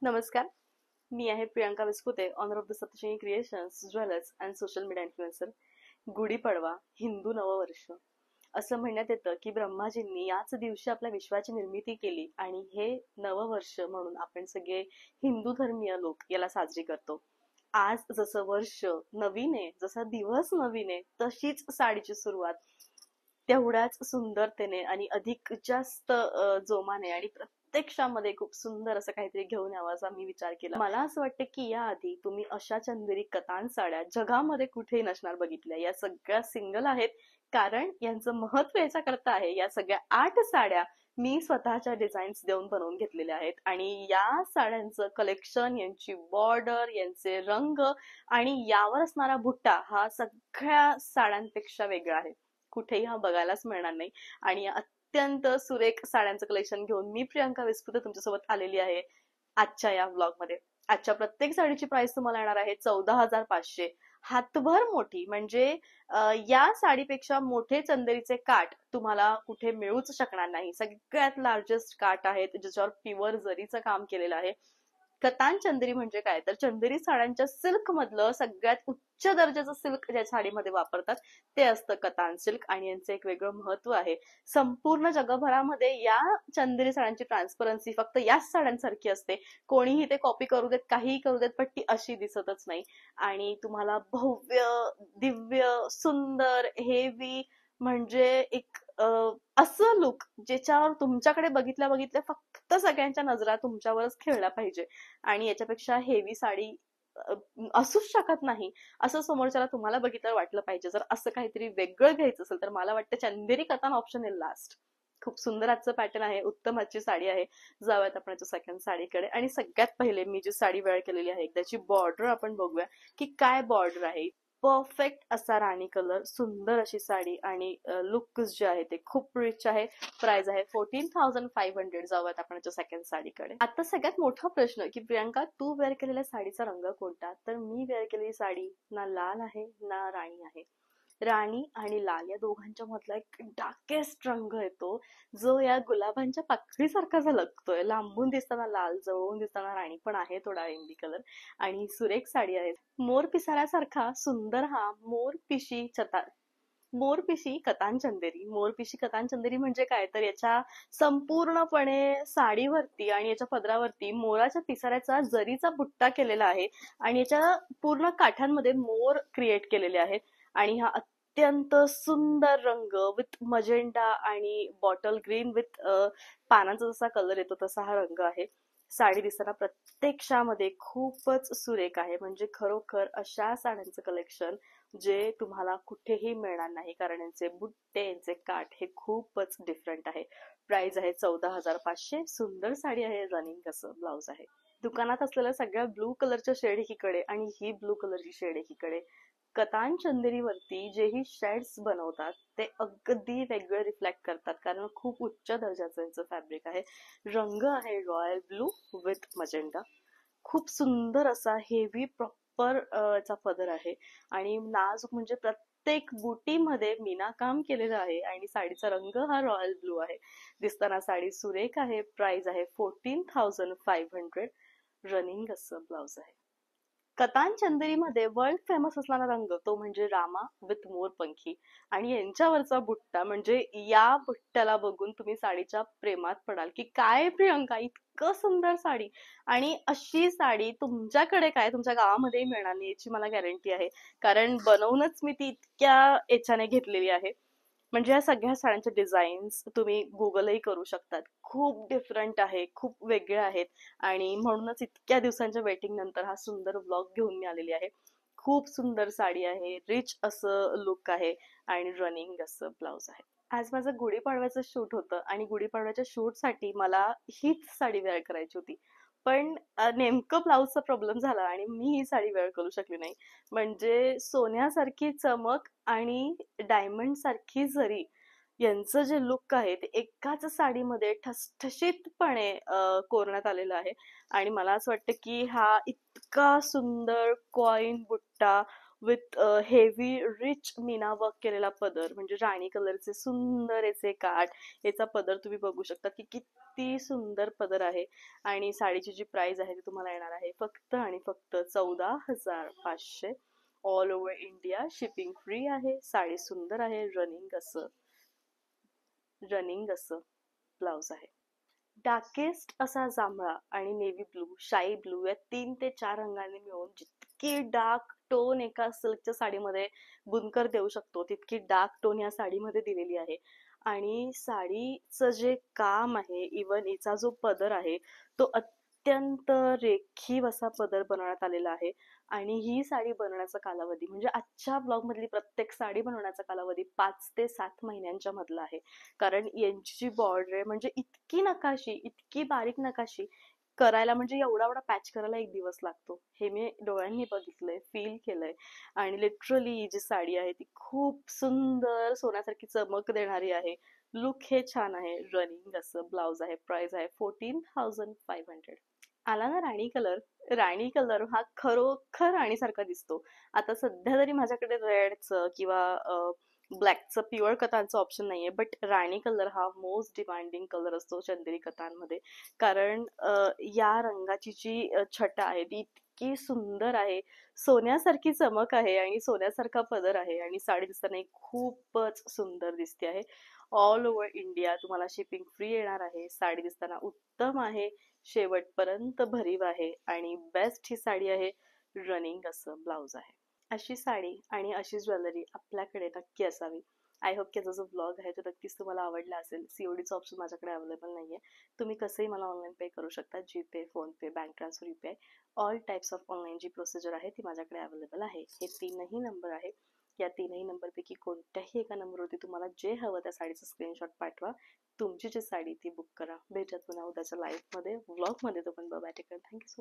नमस्कार. मी आहे Priyanka Vispute, owner of the Saptashrungi creations, jewellers and social media influencer. Gudi Padwa, Hindu नववर्ष. असं म्हणण्यात येतं की ब्रह्माजींनी याच दिवशी आपल्या विश्वाची निर्मिती केली आणि हे नववर्ष म्हणून आपण सगळे हिंदू धर्मीय लोक याला साजरी करतो. आज जसं वर्ष नवीन आहे, जसा दिवस नवीन आहे, तशीच साडीची सुरुवात तेवढ्याच सुंदरतेने आणि अधिक जास्त जोमाने आणि प्रत्यक्षामध्ये खूप सुंदर असं काहीतरी घेऊन यावं असा मी विचार केला. मला असं वाटतं की याआधी तुम्ही अशा चंदेरी कतान साड्या जगामध्ये कुठेही नसणार बघितल्या. या सगळ्या सिंगल आहेत, कारण यांचं महत्व याच्याकरता आहे. या सगळ्या 8 साड्या मी स्वतःच्या डिझाईन्स देऊन बनवून घेतलेल्या आहेत आणि या साड्यांचं कलेक्शन, यांची बॉर्डर, यांचे रंग आणि यावर असणारा बुट्टा हा सगळ्या साड्यांपेक्षा वेगळा आहे. कुठेही हा बघायलाच मिळणार नाही. आणि अत्यंत सुरेख साड्यांचं कलेक्शन घेऊन मी प्रियांका विस्पुते तुमच्यासोबत आलेली आहे आजच्या या व्लॉग मध्ये. आजच्या प्रत्येक साडीची प्राइस तुम्हाला येणार आहे 14,500. हातभर मोठी म्हणजे या साडीपेक्षा मोठे चंदेरीचे काठ तुम्हाला कुठे मिळूच शकणार नाही. सगळ्यात लार्जेस्ट काठ आहेत ज्याच्यावर प्युअर जरीचं काम केलेलं आहे. कतान चंदेरी म्हणजे काय तर चंदेरी साड्यांच्या सिल्क मधलं सगळ्यात उच्च दर्जाचं सिल्क ज्या साडीमध्ये वापरतात ते असतं कतान सिल्क आणि यांचं एक वेगळं महत्व आहे. संपूर्ण जगभरामध्ये या चंदेरी साड्यांची ट्रान्सपरन्सी फक्त याच साड्यांसारखी असते. कोणीही ते कॉपी करू देत, काहीही करू देत, पण ती अशी दिसतच नाही. आणि तुम्हाला भव्य, दिव्य, सुंदर, हेवी म्हणजे एक असं लुक ज्याच्यावर तुमच्याकडे बघितल्या बघितल्या फक्त सगळ्यांच्या नजरा तुमच्यावरच खेळल्या पाहिजे. आणि याच्यापेक्षा हेवी साडी असूच शकत नाही असं समोरच्याला तुम्हाला बघितलं वाटलं पाहिजे. जर असं काहीतरी वेगळं घ्यायचं असेल तर मला वाटतं चंदेरी कतान ऑप्शन आहे लास्ट. खूप सुंदर आजचं पॅटर्न आहे, उत्तम आजची साडी आहे. जाऊयात आपण सेकंड साडीकडे. आणि सगळ्यात पहिले मी जी साडी वेअर केलेली आहे त्याची बॉर्डर आपण बघूया की काय बॉर्डर आहे. परफेक्ट असा राणी कलर, सुंदर अशी साडी आणि लुक जे आहे ते खूप रिच आहे. प्राइस आहे 14,500. जाऊयात आपण सेकंड साडीकडे. आता सगळ्यात मोठा प्रश्न की प्रियांका तू वेअर केलेल्या साडीचा रंग कोणता. तर मी वेअर केलेली साडी ना लाल आहे ना राणी आहे. राणी आणि लाल या दोघांच्या मधला एक डार्केस्ट रंग येतो जो या गुलाबांच्या पाकळीसारखा झलकतोय. लांबून दिसताना लाल, जवळून दिसताना राणी पण आहे तो डाळिंबी कलर. आणि सुरेख साडी आहे. मोर पिसाऱ्यासारखा सुंदर हा मोरपिशी कतान चंदेरी. मोरपिशी कतान चंदेरी म्हणजे काय तर याच्या संपूर्णपणे साडीवरती आणि याच्या पदरावरती मोराच्या पिसाऱ्याचा जरीचा बुट्टा केलेला आहे आणि याच्या पूर्ण काठांमध्ये मोर क्रिएट केलेले आहेत. आणि हा अत्यंत सुंदर रंग विथ मजेंडा आणि बॉटल ग्रीन विथ पानांचा जसा कलर येतो तसा हा रंग आहे. साडी दिसताना प्रत्यक्षामध्ये खूपच सुरेख आहे. म्हणजे खरोखर अशा साड्यांचं कलेक्शन जे तुम्हाला कुठेही मिळणार नाही, कारण यांचे बुट्टे, यांचे काठ हे खूपच डिफरंट आहे. प्राइस आहे 14,500. सुंदर साडी आहे, रनिंग असं ब्लाउज आहे. दुकानात असलेल्या सगळ्या ब्लू कलरच्या शेड एकीकडे आणि ही ब्लू कलरची शेड एकीकडे. कतान चंदेरीवरती जेही शेड्स बनवतात ते अगदी वेगळे रिफ्लेक्ट करतात, कारण खूप उच्च दर्जाचं यांचं फॅब्रिक आहे. रंग आहे रॉयल ब्लू विथ मजेंडा. खूप सुंदर असा हेवी प्रॉपर चा पदर आहे आणि नाजूक म्हणजे प्रत्येक बुटीमध्ये मीना काम केलेलं आहे. आणि साडीचा रंग हा रॉयल ब्लू आहे. दिसताना साडी सुरेख आहे. प्राइस आहे 14,500. रनिंग असं ब्लाउज आहे. कतान चंदेरीमध्ये वर्ल्ड फेमस असणारा रंग तो म्हणजे रामा विथ मोरपंखी. आणि यांच्यावरचा बुट्टा म्हणजे या बुट्ट्याला बघून तुम्ही साडीच्या प्रेमात पडाल की काय प्रियंका इतकं सुंदर साडी. आणि अशी साडी तुमच्याकडे काय तुमच्या गावामध्येही मिळणार नाही याची मला गॅरंटी आहे, कारण बनवूनच मी ती इतक्या याच्याने घेतलेली आहे. म्हणजे या सगळ्या साड्यांचे डिझाईन्स तुम्ही गुगलही करू शकतात. खूप डिफरंट आहे, खूप वेगळे आहेत. आणि म्हणूनच इतक्या दिवसांच्या वेटिंग नंतर हा सुंदर व्लॉग घेऊन मी आलेली आहे. खूप सुंदर साडी आहे, रिच असं लुक आहे आणि रनिंग असं ब्लाउज आहे. आज माझं गुढीपाडव्याचं शूट होतं आणि गुढीपाडव्याच्या शूटसाठी मला हीच साडी वेअर करायची होती. पण नेमकं ब्लाउजचा प्रॉब्लेम झाला आणि मी ही साडी वेअर करू शकली नाही. म्हणजे सोन्यासारखी चमक आणि डायमंड सारखी जरी यांचं जे लुक आहे ते एकाच साडीमध्ये ठसठशीतपणे कोरण्यात आलेलं आहे. आणि मला असं वाटतं की हा इतका सुंदर कॉइन बुट्टा with heavy rich meena work केलेला पदर, म्हणजे राणी कलरचे सुंदर याचे काठ, याचा पदर तुम्ही बघू शकता की किती सुंदर पदर आहे. आणि साडीची जी प्राइस आहे ती तुम्हाला येणार आहे फक्त आणि फक्त 14,500. All over India shipping free आहे. साडी सुंदर आहे. रनिंग असं ब्लाउज आहे. डार्केस्ट असा जांभळा आणि नेव्ही ब्लू, शाई ब्लू या 3 ते 4 रंगांनी मिळून जितकी डार्क टोन एका सिल्कच्या साडीमध्ये बुनकर देऊ शकतो तितकी डार्क टोन या साडीमध्ये दिलेली आहे. आणि साडीचं जे काम आहे, इवन हिचा जो पदर आहे तो अत्यंत रेखीव असा पदर बनवण्यात आलेला आहे. आणि ही साडी बनवण्याचा कालावधी, म्हणजे आजच्या ब्लॉग मधली प्रत्येक साडी बनवण्याचा कालावधी 5 ते 7 महिन्यांच्या मधला आहे. कारण यांची जी बॉर्डर आहे, म्हणजे इतकी नकाशी, इतकी बारीक नकाशी करायला, म्हणजे एवढा एवढा पॅच करायला 1 दिवस लागतो. हे मी डोळ्यांनी बघितलंय, फील केलंय. आणि लिटरली ही जी साडी आहे ती खूप सुंदर सोन्यासारखी चमक देणारी आहे. लुक हे छान आहे. रनिंग असं ब्लाउज आहे. प्राइस आहे 14,500. आला ना राणी कलर. राणी कलर हा खरोखर राणीसारखा दिसतो. आता सध्या तरी माझ्याकडे रेडचं किंवा ब्लॅकचं प्युअर कथांचं ऑप्शन नाहीये, बट राणी कलर हा मोस्ट डिमांडिंग कलर असतो चंदेरी कथांमध्ये. कारण या रंगाची जी छटा आहे ती इतकी सुंदर आहे. सोन्यासारखी चमक आहे आणि सोन्यासारखा पदर आहे आणि साडी दिसताना ही खूपच सुंदर दिसते आहे. ऑल ओव्हर इंडिया तुम्हाला शिपिंग फ्री येणार आहे. साडी दिसताना उत्तम आहे. शेवटपर्यंत भरीव आहे आणि बेस्ट ही साडी आहे. रनिंग असं ब्लाउज आहे. अशी साडी आणि अशी ज्वेलरी आपल्याकडे नक्की असावी. आय होप की याचा जो ब्लॉग आहे तो नक्कीच तुम्हाला आवडला असेल. सीओडीचा ऑप्शन माझ्याकडे अवेलेबल नाहीये. तुम्ही कसंही मला ऑनलाईन पे करू शकता. GPay, PhonePe, bank transfer, UPI, all types of online जी प्रोसिजर आहे ती माझ्याकडे अवेलेबल आहे. हे 3ही नंबर आहे. या 3ही नंबरपैकी कोणत्याही एका नंबरवरती तुम्हाला जे हवं त्या साडीचं स्क्रीनशॉट पाठवा. तुमची जी साडी ती बुक करा. भेटूयात पुन्हा उद्याच्या लाईव्हमध्ये, व्लॉगमध्ये. तो पण bye. Take care. Thank you so much.